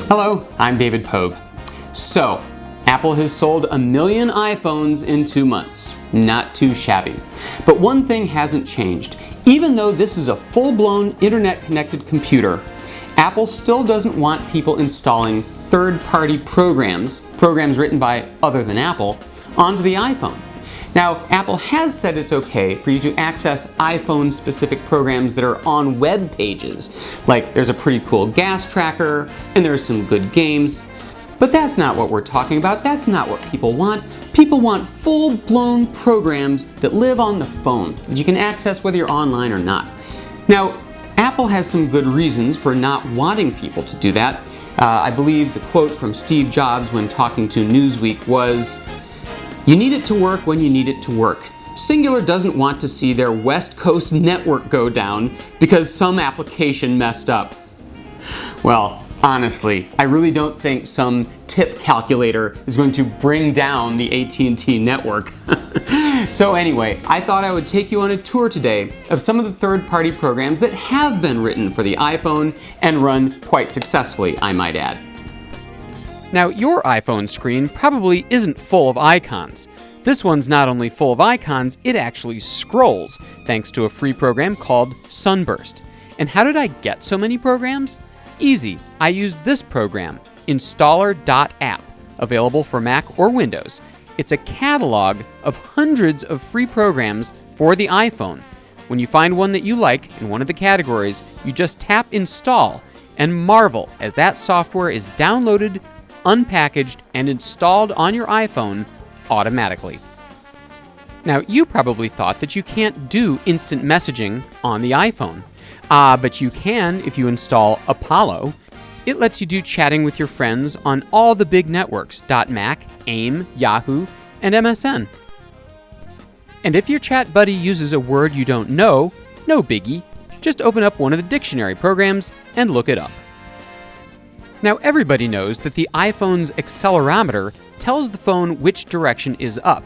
Hello, I'm David Pogue. So, Apple has sold 1 million iPhones in 2 months. Not too shabby. But one thing hasn't changed. Even though this is a full-blown internet-connected computer, Apple still doesn't want people installing third-party programs written by other than Apple, onto the iPhone. Now, Apple has said it's okay for you to access iPhone-specific programs that are on web pages. Like, there's a pretty cool gas tracker, and there's some good games. But that's not what we're talking about. That's not what people want. People want full-blown programs that live on the phone, that you can access whether you're online or not. Now, Apple has some good reasons for not wanting people to do that. I believe the quote from Steve Jobs when talking to Newsweek was, "You need it to work when you need it to work. Singular doesn't want to see their West Coast network go down because some application messed up." Well, honestly, I really don't think some tip calculator is going to bring down the AT&T network. So anyway, I thought I would take you on a tour today of some of the third-party programs that have been written for the iPhone and run quite successfully, I might add. Now, your iPhone screen probably isn't full of icons. This one's not only full of icons, it actually scrolls, thanks to a free program called Sunburst. And how did I get so many programs? Easy. I used this program, installer.app, available for Mac or Windows. It's a catalog of hundreds of free programs for the iPhone. When you find one that you like in one of the categories, you just tap install and marvel as that software is downloaded, unpackaged, and installed on your iPhone automatically. Now, you probably thought that you can't do instant messaging on the iPhone. But you can if you install Apollo. It lets you do chatting with your friends on all the big networks, .Mac, AIM, Yahoo, and MSN. And if your chat buddy uses a word you don't know, no biggie. Just open up one of the dictionary programs and look it up. Now, everybody knows that the iPhone's accelerometer tells the phone which direction is up.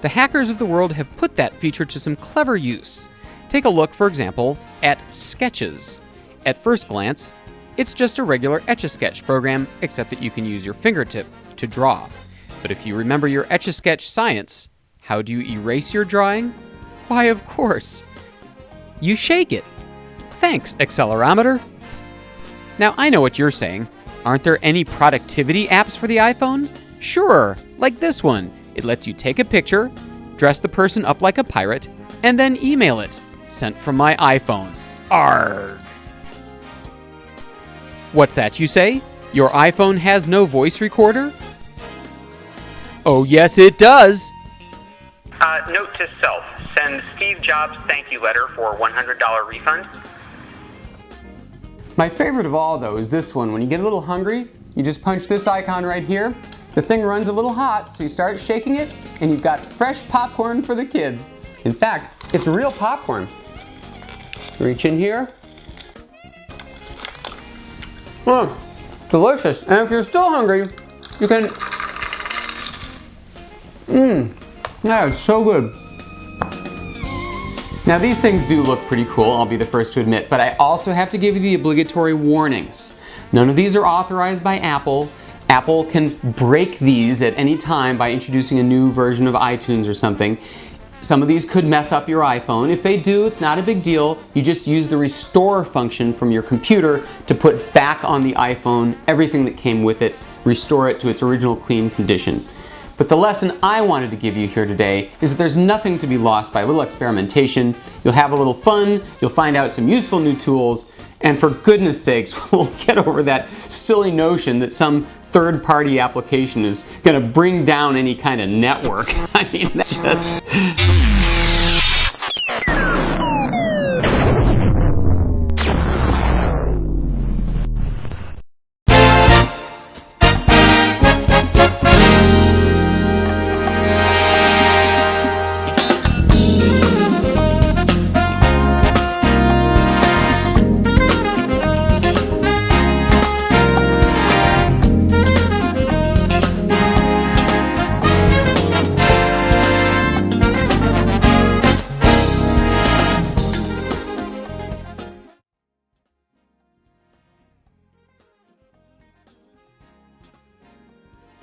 The hackers of the world have put that feature to some clever use. Take a look, for example, at Sketches. At first glance, it's just a regular Etch-a-Sketch program, except that you can use your fingertip to draw. But if you remember your Etch-a-Sketch science, how do you erase your drawing? Why, of course. You shake it. Thanks, accelerometer. Now, I know what you're saying. Aren't there any productivity apps for the iPhone? Sure, like this one. It lets you take a picture, dress the person up like a pirate, and then email it. Sent from my iPhone. Arrgh. What's that you say? Your iPhone has no voice recorder? Oh, yes, it does. Note to self, send Steve Jobs thank you letter for $100 refund. My favorite of all, though, is this one. When you get a little hungry, you just punch this icon right here. The thing runs a little hot, so you start shaking it, and you've got fresh popcorn for the kids. In fact, it's real popcorn. Reach in here. Delicious. And if you're still hungry, you can... That is so good. Now, these things do look pretty cool, I'll be the first to admit, but I also have to give you the obligatory warnings. None of these are authorized by Apple. Apple can break these at any time by introducing a new version of iTunes or something. Some of these could mess up your iPhone. If they do, it's not a big deal. You just use the restore function from your computer to put back on the iPhone everything that came with it, restore it to its original clean condition. But the lesson I wanted to give you here today is that there's nothing to be lost by a little experimentation. You'll have a little fun, you'll find out some useful new tools, and for goodness sakes, we'll get over that silly notion that some third-party application is going to bring down any kind of network. I mean, that's just...